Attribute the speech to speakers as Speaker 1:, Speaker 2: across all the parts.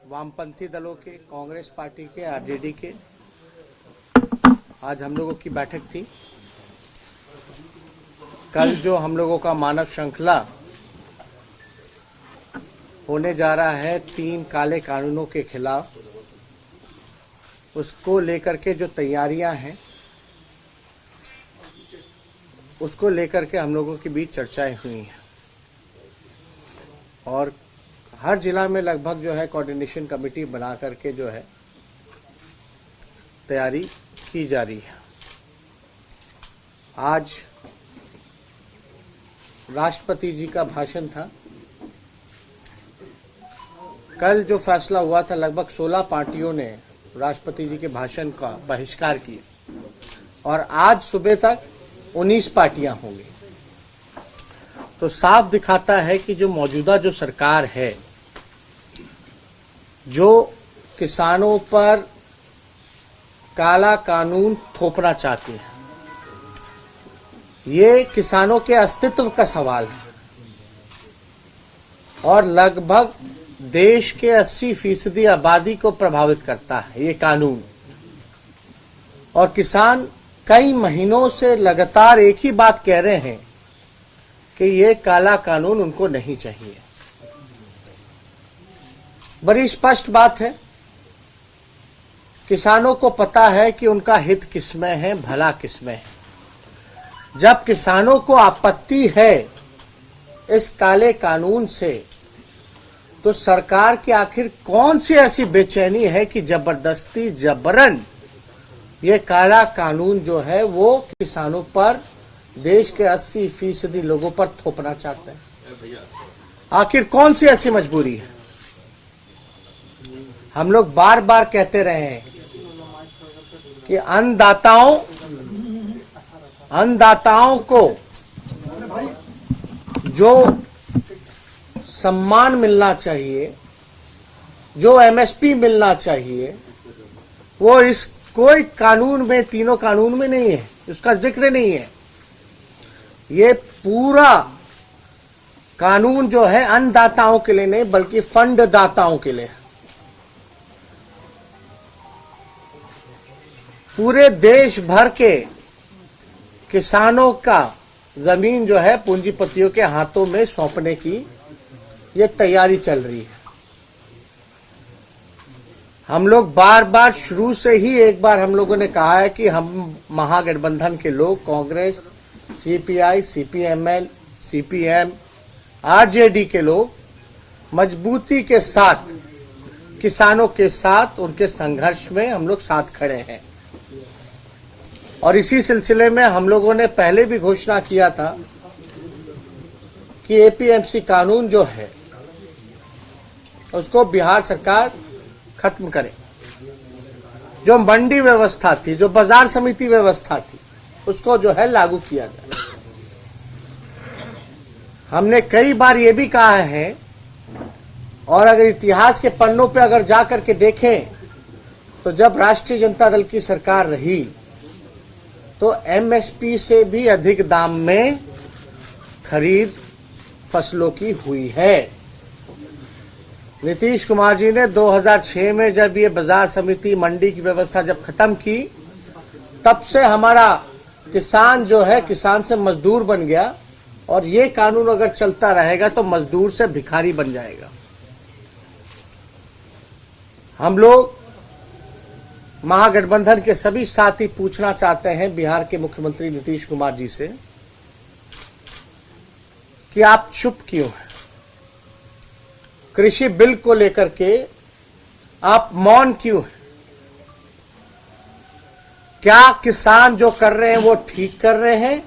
Speaker 1: वामपंथी दलों के, कांग्रेस पार्टी के, आरजेडी के आज हम लोगों की बैठक थी। कल जो हम लोगों का मानव श्रृंखला होने जा रहा है 3 काले कानूनों के खिलाफ, उसको लेकर के जो तैयारियां हैं उसको लेकर के हम लोगों के बीच चर्चाएं हुई हैं और हर जिला में लगभग जो है कोऑर्डिनेशन कमेटी बना करके जो है तैयारी की जा रही है। आज राष्ट्रपति जी का भाषण था। कल जो फैसला हुआ था लगभग 16 पार्टियों ने राष्ट्रपति जी के भाषण का बहिष्कार किया और आज सुबह तक 19 पार्टियां होंगी। तो साफ दिखाता है कि जो मौजूदा जो सरकार है, जो किसानों पर काला कानून थोपना चाहती है, ये किसानों के अस्तित्व का सवाल है और लगभग देश के 80% आबादी को प्रभावित करता है ये कानून। और किसान कई महीनों से लगातार एक ही बात कह रहे हैं कि ये काला कानून उनको नहीं चाहिए। बड़ी स्पष्ट बात है, किसानों को पता है कि उनका हित किसमें है, भला किसमें है। जब किसानों को आपत्ति है इस काले कानून से, तो सरकार की आखिर कौन सी ऐसी बेचैनी है कि जबरदस्ती जबरन ये काला कानून जो है वो किसानों पर, देश के 80% लोगों पर थोपना चाहते हैं। आखिर कौन सी ऐसी मजबूरी है? हम लोग बार बार कहते रहे हैं कि अन्नदाताओं को जो सम्मान मिलना चाहिए, जो एमएसपी मिलना चाहिए, वो इस कोई कानून में, तीनों कानून में नहीं है, उसका जिक्र नहीं है। ये पूरा कानून जो है अन्नदाताओं के लिए नहीं बल्कि फंड दाताओं के लिए। पूरे देश भर के किसानों का जमीन जो है पूंजीपतियों के हाथों में सौंपने की ये तैयारी चल रही है। हम लोग बार बार शुरू से ही एक बार हम लोगों ने कहा है कि हम महागठबंधन के लोग, Congress, CPI, CPML, CPM, RJD के लोग मजबूती के साथ किसानों के साथ उनके संघर्ष में हम लोग साथ खड़े हैं। और इसी सिलसिले में हम लोगों ने पहले भी घोषणा किया था कि एपीएमसी कानून जो है उसको बिहार सरकार खत्म करे। जो मंडी व्यवस्था थी, जो बाजार समिति व्यवस्था थी, उसको जो है लागू किया जाए। हमने कई बार ये भी कहा है और अगर इतिहास के पन्नों पे अगर जा करके देखें तो जब राष्ट्रीय जनता दल की सरकार रही तो एमएसपी से भी अधिक दाम में खरीद फसलों की हुई है। नीतीश कुमार जी ने 2006 में जब ये बाजार समिति, मंडी की व्यवस्था जब खत्म की, तब से हमारा किसान जो है किसान से मजदूर बन गया और ये कानून अगर चलता रहेगा तो मजदूर से भिखारी बन जाएगा। हम लोग महागठबंधन के सभी साथी पूछना चाहते हैं बिहार के मुख्यमंत्री नीतीश कुमार जी से कि आप चुप क्यों हैं? कृषि बिल को लेकर के आप मौन क्यों हैं? क्या किसान जो कर रहे हैं वो ठीक कर रहे हैं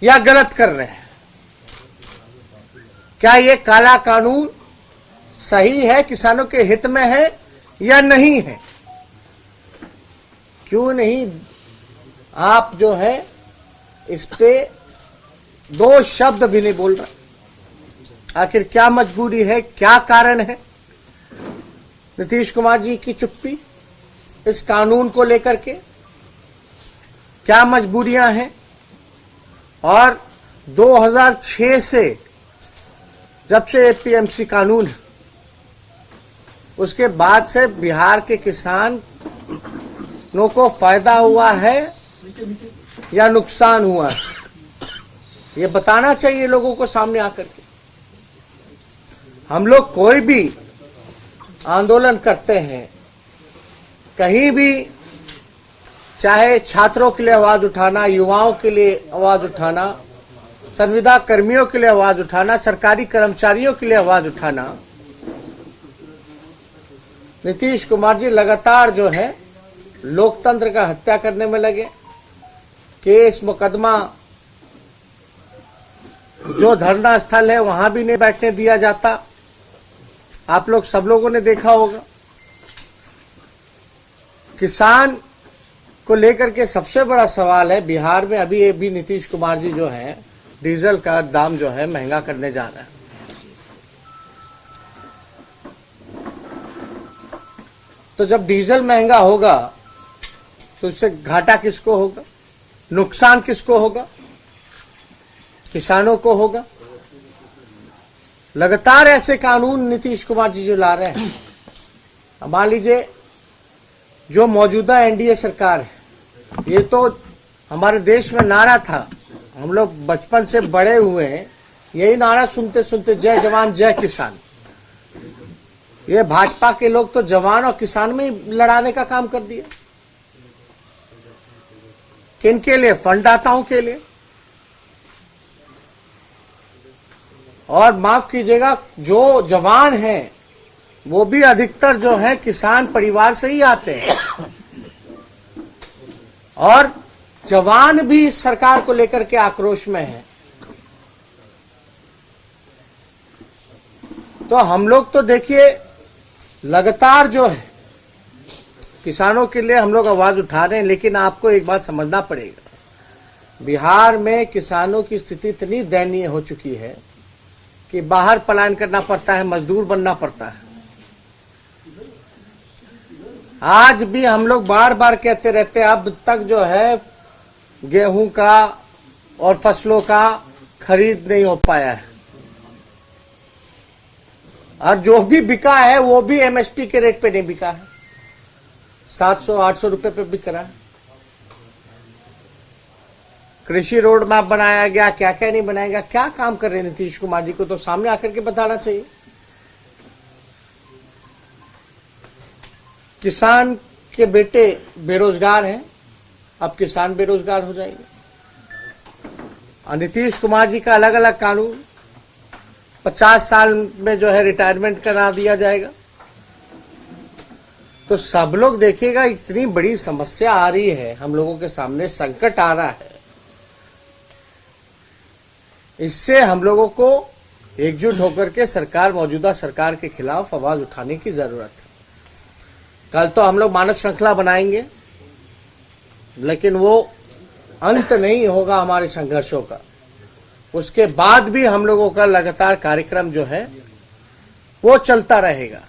Speaker 1: या गलत कर रहे हैं? क्या ये काला कानून सही है, किसानों के हित में है या नहीं है? क्यों नहीं आप जो है इस पे 2 शब्द भी नहीं बोल रहे? आखिर क्या मजबूरी है, क्या कारण है नीतीश कुमार जी की चुप्पी इस कानून को लेकर के? क्या मजबूरियां हैं? और 2006 से जब से एपीएमसी कानून उसके बाद से बिहार के किसानों को फायदा हुआ है या नुकसान हुआ है, ये बताना चाहिए लोगों को सामने आकर के। हम लोग कोई भी आंदोलन करते हैं, कहीं भी, चाहे छात्रों के लिए आवाज उठाना, युवाओं के लिए आवाज उठाना, संविदा कर्मियों के लिए आवाज उठाना, सरकारी कर्मचारियों के लिए आवाज उठाना, नीतीश कुमार जी लगातार जो है लोकतंत्र का हत्या करने में लगे। केस मुकदमा, जो धरना स्थल है वहां भी नहीं बैठने दिया जाता। आप लोग सब लोगों ने देखा होगा। किसान को लेकर के सबसे बड़ा सवाल है, बिहार में अभी भी नीतीश कुमार जी जो है डीजल का दाम जो है महंगा करने जा रहा है। तो जब डीजल महंगा होगा तो इससे घाटा किसको होगा, नुकसान किसको होगा? किसानों को होगा। लगातार ऐसे कानून नीतीश कुमार जी जो ला रहे हैं, मान लीजिए जो मौजूदा एनडीए सरकार है, ये तो हमारे देश में नारा था, हम लोग बचपन से बड़े हुए हैं यही नारा सुनते सुनते, जय जवान जय किसान। ये भाजपा के लोग तो जवान और किसान में ही लड़ाने का काम कर दिया। किनके लिए? फंडदाताओं के लिए। और माफ कीजिएगा, जो जवान हैं वो भी अधिकतर जो है किसान परिवार से ही आते हैं, और जवान भी इस सरकार को लेकर के आक्रोश में है। तो हम लोग तो देखिए लगातार जो है किसानों के लिए हम लोग आवाज उठा रहे हैं, लेकिन आपको एक बात समझना पड़ेगा, बिहार में किसानों की स्थिति इतनी दयनीय हो चुकी है कि बाहर पलायन करना पड़ता है, मजदूर बनना पड़ता है। आज भी हम लोग बार बार कहते रहते हैं, अब तक जो है गेहूं का और फसलों का खरीद नहीं हो पाया है, और जो भी बिका है वो भी एमएसपी के रेट पे नहीं बिका है, 700-800 रुपए पे बिक रहा है। कृषि रोड मैप बनाया गया, क्या क्या नहीं बनाया गया, क्या काम कर रहे हैं नीतीश कुमार जी को तो सामने आकर के बताना चाहिए। किसान के बेटे बेरोजगार हैं, अब किसान बेरोजगार हो जाएंगे। और नीतीश कुमार जी का अलग अलग कानून, 50 साल में जो है रिटायरमेंट करा दिया जाएगा। तो सब लोग देखिएगा, इतनी बड़ी समस्या आ रही है हम लोगों के सामने, संकट आ रहा है, इससे हम लोगों को एकजुट होकर के सरकार, मौजूदा सरकार के खिलाफ आवाज उठाने की जरूरत है। कल तो हम लोग मानव श्रृंखला बनाएंगे, लेकिन वो अंत नहीं होगा हमारे संघर्षों का। उसके बाद भी हम लोगों का लगातार कार्यक्रम जो है वो चलता रहेगा,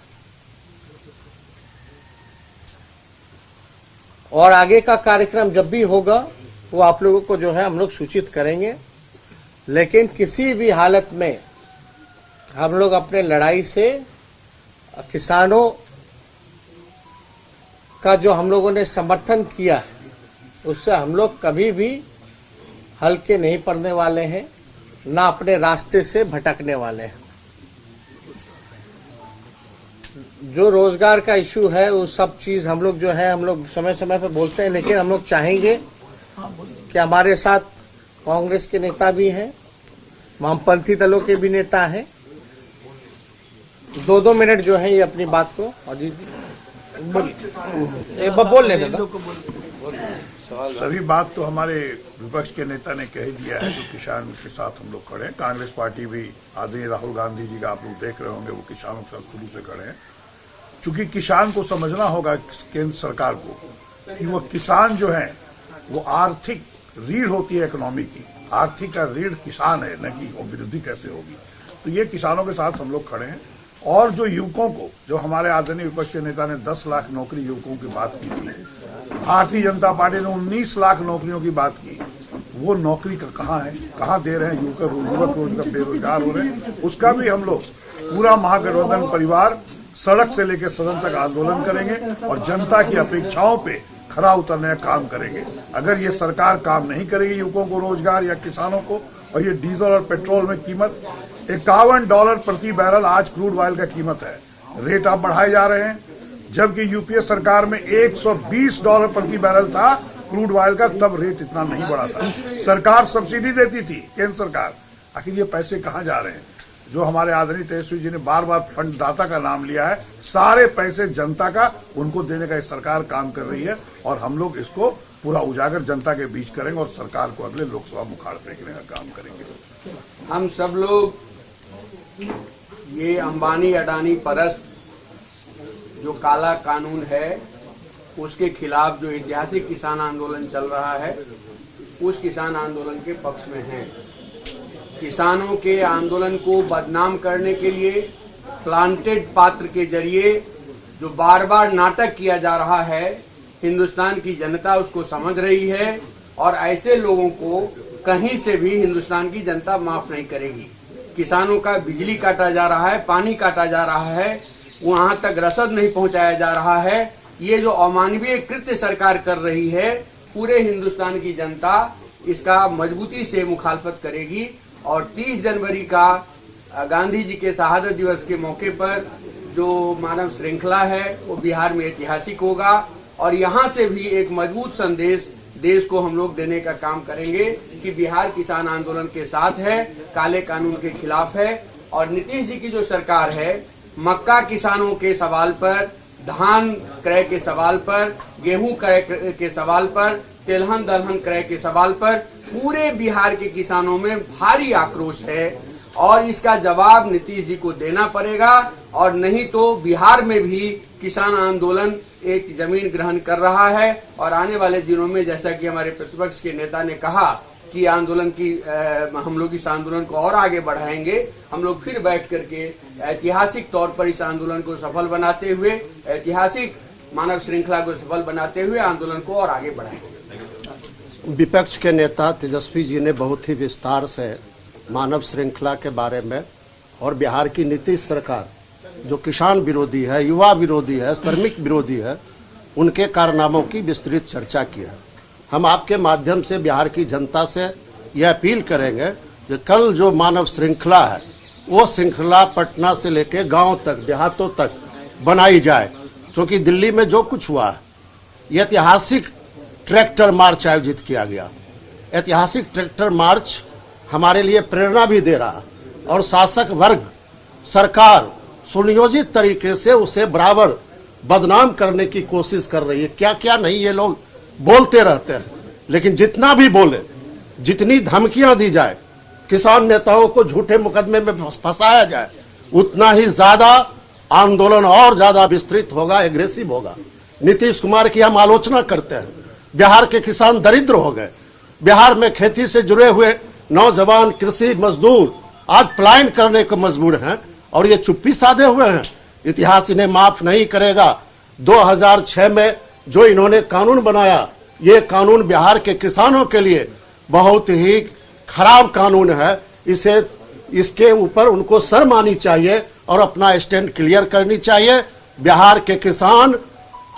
Speaker 1: और आगे का कार्यक्रम जब भी होगा वो आप लोगों को जो है हम लोग सूचित करेंगे। लेकिन किसी भी हालत में हम लोग अपने लड़ाई से किसानों का जो हम लोगों ने समर्थन किया है उससे हम लोग कभी भी हल्के नहीं पड़ने वाले हैं, ना अपने रास्ते से भटकने वाले हैं। जो रोजगार का इशू है वो सब चीज हम लोग जो है हम लोग समय समय पर बोलते हैं, लेकिन हम लोग चाहेंगे कि हमारे साथ कांग्रेस के नेता भी हैं, वामपंथी दलों के भी नेता हैं। 2-2 मिनट जो है ये अपनी बात को अजीत बोल लेने दो।
Speaker 2: सभी बात तो हमारे विपक्ष के नेता ने कह दिया है, जो किसान के साथ हम लोग खड़े हैं। कांग्रेस पार्टी भी, आदरणीय राहुल गांधी जी का आप लोग देख रहे होंगे, वो किसानों के साथ शुरू से खड़े हैं। चूंकि किसान को समझना होगा केंद्र सरकार को कि वो किसान जो है वो आर्थिक रीढ़ होती है इकोनॉमी की, आर्थिक का रीढ़ किसान है, न कि वो वृद्धि कैसे होगी। तो ये किसानों के साथ हम लोग खड़े हैं। और जो युवकों को, जो हमारे आदरणीय विपक्ष के नेता ने 10 लाख नौकरी युवकों की बात की थी, भारतीय जनता पार्टी ने 19 लाख नौकरियों की बात की, वो नौकरी का कहाँ है, कहाँ दे रहे हैं? युवक रोजगार बेरोजगार हो रहे हैं। उसका भी हम लोग पूरा महागठबंधन परिवार सड़क से लेकर सदन तक आंदोलन करेंगे और जनता की अपेक्षाओं पे खरा उतरने का काम करेंगे। अगर ये सरकार काम नहीं करेगी युवकों को रोजगार या किसानों को, और ये डीजल और पेट्रोल में कीमत $51 प्रति बैरल आज क्रूड ऑयल का कीमत है, रेट आप बढ़ाए जा रहे हैं, जबकि यूपीए सरकार में $120 प्रति बैरल था क्रूड ऑयल का, तब रेट इतना नहीं बढ़ा था। सरकार सब्सिडी देती थी, केंद्र सरकार। आखिर ये पैसे कहां जा रहे हैं? जो हमारे आदरणीय तेजस्वी जी ने बार बार फंड दाता का नाम लिया है, सारे पैसे जनता का, उनको देने का ये सरकार काम कर रही है और हम लोग इसको पूरा उजागर जनता के बीच करेंगे और सरकार को अगले लोकसभा में उखाड़ फेंकने का काम करेंगे।
Speaker 3: हम सब लोग ये अंबानी अडानी परस्त जो काला कानून है उसके खिलाफ जो ऐतिहासिक किसान आंदोलन चल रहा है, उस किसान आंदोलन के पक्ष में हैं। किसानों के आंदोलन को बदनाम करने के लिए प्लांटेड पात्र के जरिए जो बार बार नाटक किया जा रहा है, हिंदुस्तान की जनता उसको समझ रही है और ऐसे लोगों को कहीं से भी हिंदुस्तान की जनता माफ नहीं करेगी। किसानों का बिजली काटा जा रहा है, पानी काटा जा रहा है, वहां तक रसद नहीं पहुंचाया जा रहा है। ये जो अमानवीय कृत्य सरकार कर रही है, पूरे हिंदुस्तान की जनता इसका मजबूती से मुखालफत करेगी और 30 जनवरी का गांधी जी के शहादत दिवस के मौके पर जो मानव श्रृंखला है वो बिहार में ऐतिहासिक होगा और यहाँ से भी एक मजबूत संदेश देश को हम लोग देने का काम करेंगे कि बिहार किसान आंदोलन के साथ है, काले कानून के खिलाफ है। और नीतीश जी की जो सरकार है, मक्का किसानों के सवाल पर, धान क्रय के सवाल पर, गेहूं क्रय के सवाल पर, तेलहन दलहन क्रय के सवाल पर पूरे बिहार के किसानों में भारी आक्रोश है और इसका जवाब नीतीश जी को देना पड़ेगा और नहीं तो बिहार में भी किसान आंदोलन एक जमीन ग्रहण कर रहा है और आने वाले दिनों में, जैसा कि हमारे प्रतिपक्ष के नेता ने कहा कि आंदोलन की हम लोग इस आंदोलन को और आगे बढ़ाएंगे। हम लोग फिर बैठ करके ऐतिहासिक तौर पर इस आंदोलन को सफल बनाते हुए, ऐतिहासिक मानव श्रृंखला को सफल बनाते हुए आंदोलन को और आगे बढ़ाएंगे।
Speaker 1: विपक्ष के नेता तेजस्वी जी ने बहुत ही विस्तार से मानव श्रृंखला के बारे में और बिहार की नीतीश सरकार जो किसान विरोधी है, युवा विरोधी है, श्रमिक विरोधी है, उनके कारनामों की विस्तृत चर्चा की है। हम आपके माध्यम से बिहार की जनता से यह अपील करेंगे कि कल जो मानव श्रृंखला है वो श्रृंखला पटना से लेकर गांव तक, देहातों तक बनाई जाए, क्योंकि दिल्ली में जो कुछ हुआ है, ये ऐतिहासिक ट्रैक्टर मार्च आयोजित किया गया। ऐतिहासिक ट्रैक्टर मार्च हमारे लिए प्रेरणा भी दे रहा और शासक वर्ग, सरकार सुनियोजित तरीके से उसे बराबर बदनाम करने की कोशिश कर रही है। क्या क्या नहीं ये लोग बोलते रहते हैं, लेकिन जितना भी बोले, जितनी धमकियां दी जाए, किसान नेताओं को झूठे मुकदमे में फंसाया जाए, उतना ही ज्यादा आंदोलन और ज्यादा विस्तृत होगा, एग्रेसिव होगा। नीतीश कुमार की हम आलोचना करते हैं। बिहार के किसान दरिद्र हो गए। बिहार में खेती से जुड़े हुए नौजवान कृषि मजदूर आज पलायन करने को मजबूर हैं और ये चुप्पी साधे हुए हैं। इतिहास इन्हें माफ नहीं करेगा। 2006 में जो इन्होंने कानून बनाया, ये कानून बिहार के किसानों के लिए बहुत ही खराब कानून है। इसके ऊपर उनको शर्म आनी चाहिए और अपना स्टैंड क्लियर करनी चाहिए। बिहार के किसान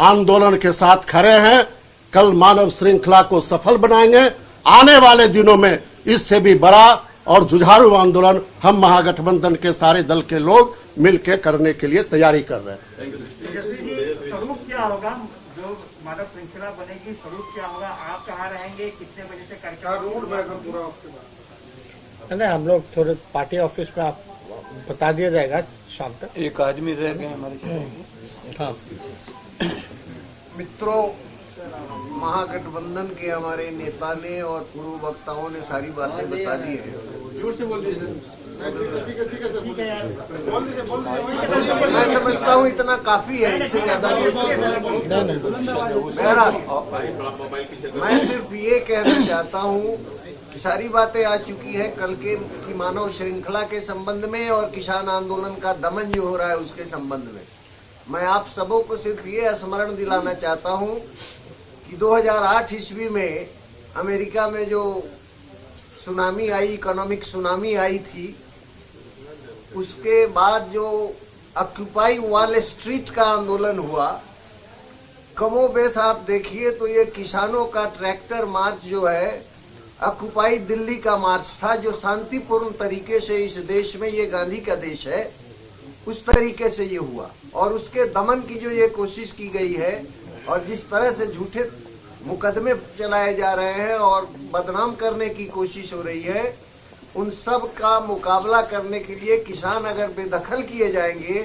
Speaker 1: आंदोलन के साथ खड़े हैं। कल मानव श्रृंखला को सफल बनाएंगे। आने वाले दिनों में इससे भी बड़ा और जुझारू आंदोलन हम महागठबंधन के सारे दल के लोग मिलकर करने के लिए तैयारी कर रहे हैं।
Speaker 4: स्वरूप क्या होगा जो मानव श्रृंखला बनेगी? स्वरूप क्या होगा? आप कहाँ रहेंगे? कितने बजे से कार्यक्रम पूरा? उसके बाद
Speaker 1: नहीं, हम लोग थोड़े पार्टी ऑफिस में आप बता दिया जाएगा शाम तक।
Speaker 3: एक आदमी रह गए हमारे।
Speaker 1: हाँ
Speaker 5: मित्रों, महागठबंधन के हमारे नेता ने और पूर्व वक्ताओं ने सारी बातें बता दी है।
Speaker 3: जोर से बोल दीजिए।
Speaker 5: मैं समझता हूँ इतना काफी है, इससे ज्यादा मैं सिर्फ ये कहना चाहता हूँ कि सारी बातें आ चुकी है कल के की मानव श्रृंखला के संबंध में और किसान आंदोलन का दमन जो हो रहा है उसके संबंध में। मैं आप सबों को सिर्फ ये स्मरण दिलाना चाहता हूँ कि 2008 ईस्वी में अमेरिका में जो सुनामी आई, इकोनॉमिक सुनामी आई थी, उसके बाद जो ऑक्यूपाई वॉल स्ट्रीट का आंदोलन हुआ, कमोबेश आप देखिए तो ये किसानों का ट्रैक्टर मार्च जो है ऑक्यूपाई दिल्ली का मार्च था, जो शांतिपूर्ण तरीके से इस देश में, ये गांधी का देश है, उस तरीके से ये हुआ। और उसके दमन की जो ये कोशिश की गई है और जिस तरह से झूठे मुकदमे चलाए जा रहे हैं और बदनाम करने की कोशिश हो रही है, उन सब का मुकाबला करने के लिए किसान अगर बेदखल किए जाएंगे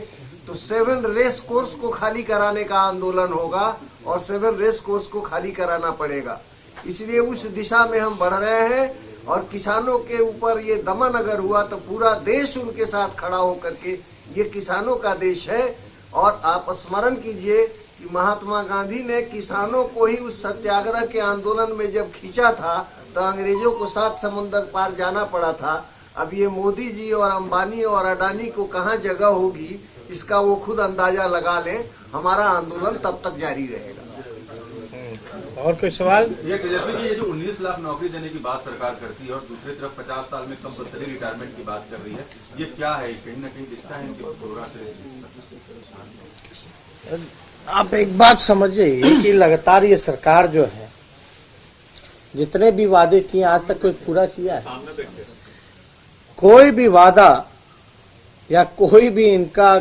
Speaker 5: तो 7 रेस कोर्स को खाली कराने का आंदोलन होगा और 7 रेस कोर्स को खाली कराना पड़ेगा। इसलिए उस दिशा में हम बढ़ रहे हैं और किसानों के ऊपर ये दमन अगर हुआ तो पूरा देश उनके साथ खड़ा होकर के, ये किसानों का देश है। और आप स्मरण कीजिए कि महात्मा गांधी ने किसानों को ही उस सत्याग्रह के आंदोलन में जब खींचा था तो अंग्रेजों को 7 समुंदर पार जाना पड़ा था। अब ये मोदी जी और अंबानी और अडानी को कहाँ जगह होगी, इसका वो खुद अंदाजा लगा लें। हमारा आंदोलन तब तक जारी रहेगा।
Speaker 1: और कोई सवाल?
Speaker 6: ये तेजस्वी जी, ये जो 19 लाख नौकरी देने की बात सरकार करती है और दूसरी तरफ 50 साल में कंपल्सरी रिटायरमेंट की बात कर रही है, ये क्या है? कहीं ना कहीं दिखता है इनके प्रोग्राम से।
Speaker 1: आप एक बात समझिए कि लगातार ये सरकार जो है जितने भी वादे किए आज तक कोई पूरा किया है? कोई भी वादा या कोई भी इनका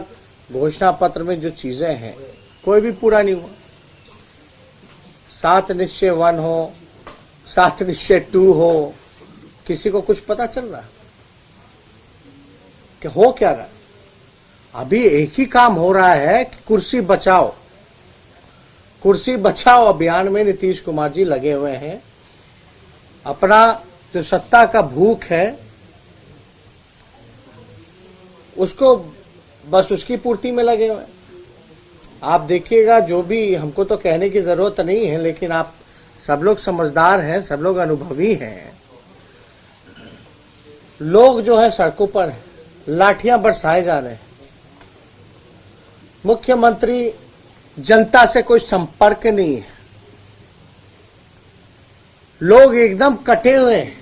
Speaker 1: घोषणा पत्र में जो चीजें हैं कोई भी पूरा नहीं हुआ। 7 निश्चय 1 हो, 7 निश्चय 2 हो, किसी को कुछ पता चल रहा कि हो क्या रहा? अभी एक ही काम हो रहा है कि कुर्सी बचाओ, कुर्सी बचाओ अभियान में नीतीश कुमार जी लगे हुए हैं। अपना जो सत्ता का भूख है उसको, बस उसकी पूर्ति में लगे हुए हैं। आप देखिएगा, जो भी, हमको तो कहने की जरूरत नहीं है, लेकिन आप सब लोग समझदार हैं, सब लोग अनुभवी हैं। लोग जो है सड़कों पर हैं, लाठियां बरसाए जा रहे हैं। मुख्यमंत्री जनता से कोई संपर्क नहीं है, लोग एकदम कटे हुए हैं।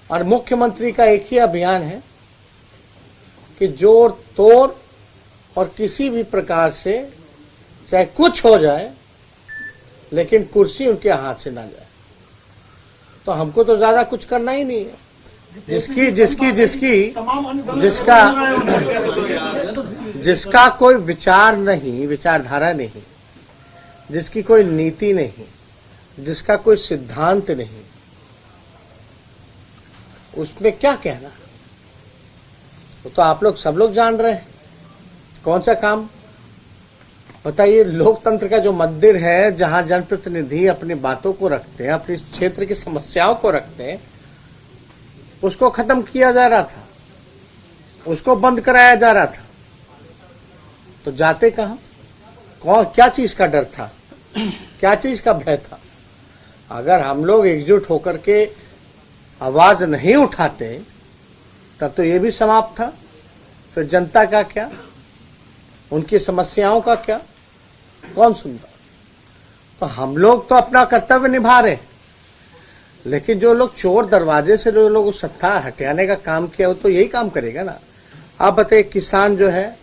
Speaker 1: और मुख्यमंत्री का एक ही अभियान है कि जोड़ तोड़ और किसी भी प्रकार से चाहे कुछ हो जाए लेकिन कुर्सी उनके हाथ से ना जाए। तो हमको तो ज्यादा कुछ करना ही नहीं है। जिसका कोई विचार नहीं, विचारधारा नहीं, जिसकी कोई नीति नहीं, जिसका कोई सिद्धांत नहीं, उसमें क्या कहना? तो आप लोग सब लोग जान रहे हैं कौन सा काम। बताइए, लोकतंत्र का जो मंदिर है, जहां जनप्रतिनिधि अपनी बातों को रखते हैं, अपने क्षेत्र की समस्याओं को रखते हैं, उसको खत्म किया जा रहा था, उसको बंद कराया जा रहा था। तो जाते कहां? कौन, क्या चीज का डर था, क्या चीज का भय था? अगर हम लोग एकजुट होकर के आवाज नहीं उठाते तब तो ये भी समाप्त था। फिर जनता का क्या, उनकी समस्याओं का क्या, कौन सुनता? तो हम लोग तो अपना कर्तव्य निभा रहे, लेकिन जो लोग चोर दरवाजे से जो लोग सत्ता हटाने का काम किया, वो तो यही काम करेगा ना। आप बताइए, किसान जो है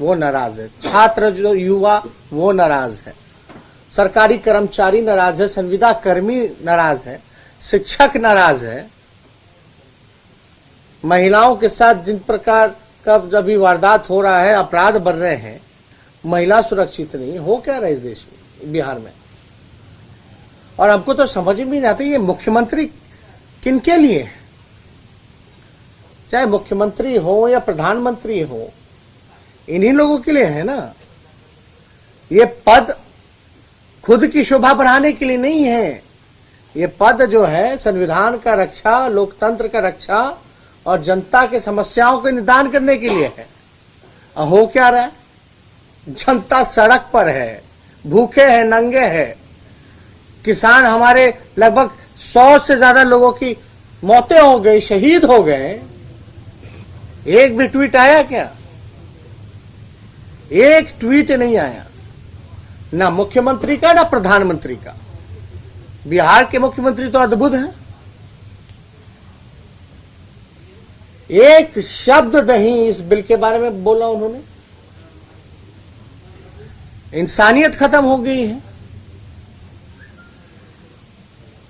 Speaker 1: वो नाराज है, छात्र जो युवा वो नाराज है, सरकारी कर्मचारी नाराज है, संविदा कर्मी नाराज है, शिक्षक नाराज है। महिलाओं के साथ जिन प्रकार का जब भी वारदात हो रहा है, अपराध बढ़ रहे हैं, महिला सुरक्षित नहीं हो क्या रहा है इस देश में, बिहार में? और हमको तो समझ में नहीं आता ये मुख्यमंत्री किनके लिए है? चाहे मुख्यमंत्री हो या प्रधानमंत्री हो, इन्हीं लोगों के लिए है ना। ये पद खुद की शोभा बढ़ाने के लिए नहीं है। ये पद जो है संविधान का रक्षा, लोकतंत्र का रक्षा और जनता के समस्याओं के निदान करने के लिए है। हो क्या रहा है? जनता सड़क पर है, भूखे हैं, नंगे हैं। किसान हमारे लगभग 100 से ज्यादा लोगों की मौतें हो गई, शहीद हो गए। एक भी ट्वीट आया क्या? एक ट्वीट नहीं आया, ना मुख्यमंत्री का ना प्रधानमंत्री का। बिहार के मुख्यमंत्री तो अद्भुत हैं। एक शब्द नहीं इस बिल के बारे में बोला उन्होंने। इंसानियत खत्म हो गई है।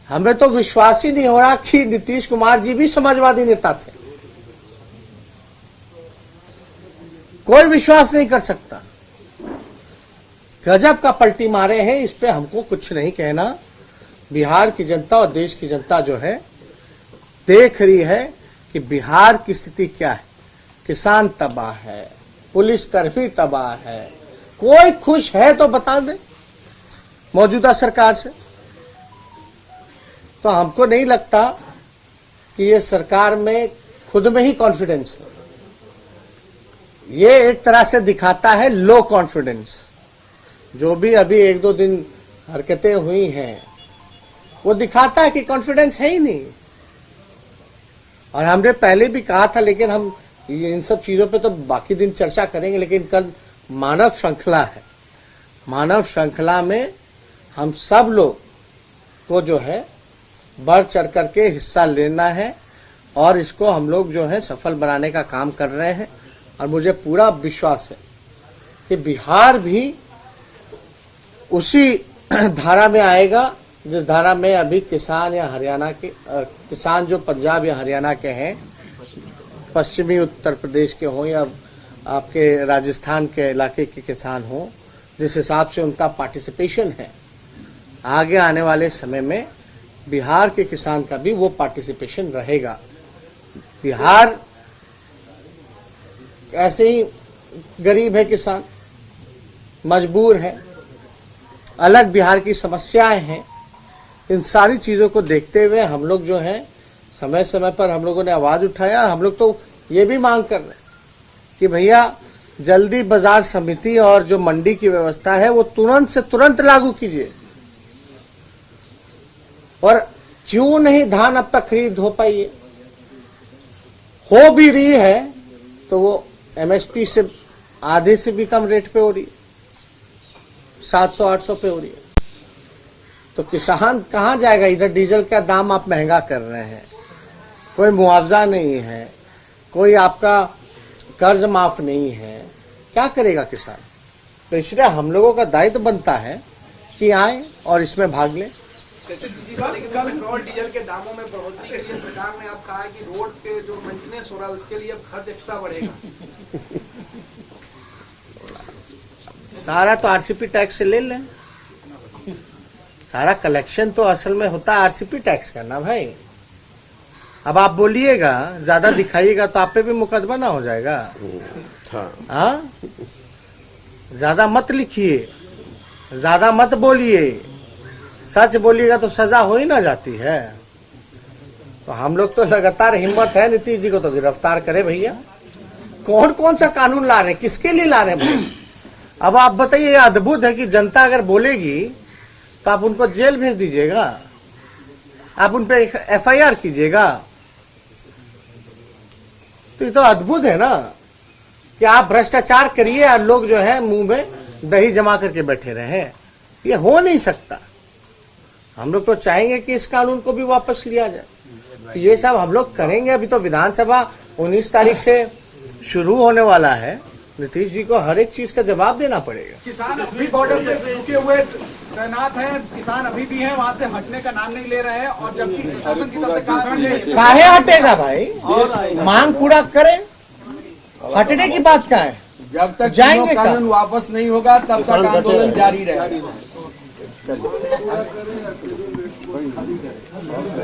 Speaker 1: हमें तो विश्वास ही नहीं हो रहा कि नीतीश कुमार जी भी समाजवादी नेता थे। कोई विश्वास नहीं कर सकता। गजब का पलटी मारे हैं। इस पे हमको कुछ नहीं कहना। बिहार की जनता और देश की जनता जो है देख रही है कि बिहार की स्थिति क्या है। किसान तबाह है, पुलिसकर्मी तबाह है। कोई खुश है तो बता दे मौजूदा सरकार से। तो हमको नहीं लगता कि ये सरकार में खुद में ही कॉन्फिडेंस है। ये एक तरह से दिखाता है लो कॉन्फिडेंस। जो भी अभी एक दो दिन हरकतें हुई हैं वो दिखाता है कि कॉन्फिडेंस है ही नहीं। और हमने पहले भी कहा था, लेकिन हम इन सब चीजों पे तो बाकी दिन चर्चा करेंगे। लेकिन कल मानव श्रृंखला है। मानव श्रृंखला में हम सब लोग को जो है बढ़ चढ़ करके हिस्सा लेना है और इसको हम लोग जो है सफल बनाने का काम कर रहे हैं। और मुझे पूरा विश्वास है कि बिहार भी उसी धारा में आएगा जिस धारा में अभी किसान या हरियाणा के किसान जो पंजाब या हरियाणा के हैं, पश्चिमी उत्तर प्रदेश के हों या आपके राजस्थान के इलाके के किसान हों, जिस हिसाब से उनका पार्टिसिपेशन है, आगे आने वाले समय में बिहार के किसान का भी वो पार्टिसिपेशन रहेगा। बिहार ऐसे ही गरीब है, किसान मजबूर है, अलग बिहार की समस्याएं हैं। इन सारी चीजों को देखते हुए हम लोग जो है समय समय पर हम लोगों ने आवाज उठाया। और हम लोग तो ये भी मांग कर रहे हैं कि भैया जल्दी बाजार समिति और जो मंडी की व्यवस्था है वो तुरंत से तुरंत लागू कीजिए। और क्यों नहीं धान अब तक खरीद हो पाई है? हो भी रही है तो वो एमएसपी से आधे से भी कम रेट पे हो रही है, 700-800 पे हो रही है। तो किसान कहां जाएगा? इधर डीजल का दाम आप महंगा कर रहे हैं, कोई मुआवजा नहीं है, कोई आपका कर्ज माफ नहीं है, क्या करेगा किसान? तो इसलिए हम लोगों का दायित्व बनता है कि आए और इसमें भाग लें।
Speaker 7: पेट्रोल डीजल के दामों में बढ़ोतरी के लिए सरकार ने अब कहा है कि रोड पे जो मेंटेनेंस हो रहा है उसके लिए अब खर्च एक्स्ट्रा बढ़ेगा।
Speaker 1: सारा तो आरसीपी टैक्स से ले लें। सारा कलेक्शन तो असल में होता है आरसीपी टैक्स का ना भाई। अब आप बोलिएगा, ज्यादा दिखाइएगा तो आप पे भी मुकदमा ना हो जाएगा। हाँ, ज्यादा मत लिखिए, ज्यादा मत बोलिए, सच बोलिएगा तो सजा हो ही ना जाती है। तो हम लोग तो लगातार हिम्मत है नीतीश जी को तो गिरफ्तार करे भैया। कौन कौन सा कानून ला रहे हैं, किसके लिए ला रहे हैं भाई? अब आप बताइए, अद्भुत है कि जनता अगर बोलेगी तो आप उनको जेल भेज दीजिएगा, आप उन पे एफआईआर कीजिएगा। तो ये तो अद्भुत है ना कि आप भ्रष्टाचार करिए और लोग जो है मुंह में दही जमा करके बैठे रहे। ये हो नहीं सकता। हम लोग तो चाहेंगे कि इस कानून को भी वापस लिया जाए। तो ये सब हम लोग करेंगे। अभी तो विधानसभा 19 तारीख से शुरू होने वाला है। नीतीश जी को हर एक चीज का जवाब देना पड़ेगा।
Speaker 7: किसान अभी बॉर्डर पे रुके हुए तैनात हैं, किसान अभी भी हैं, वहाँ से हटने का नाम नहीं ले रहे हैं। और जबकि प्रशासन की तरफ से कहा
Speaker 1: काहे हटेगा भाई? मांग पूरा करें, हटने की बात क्या है?
Speaker 3: जब तक
Speaker 1: जाएंगे
Speaker 3: कानून वापस नहीं होगा तब तक आंदोलन जारी रहेगा।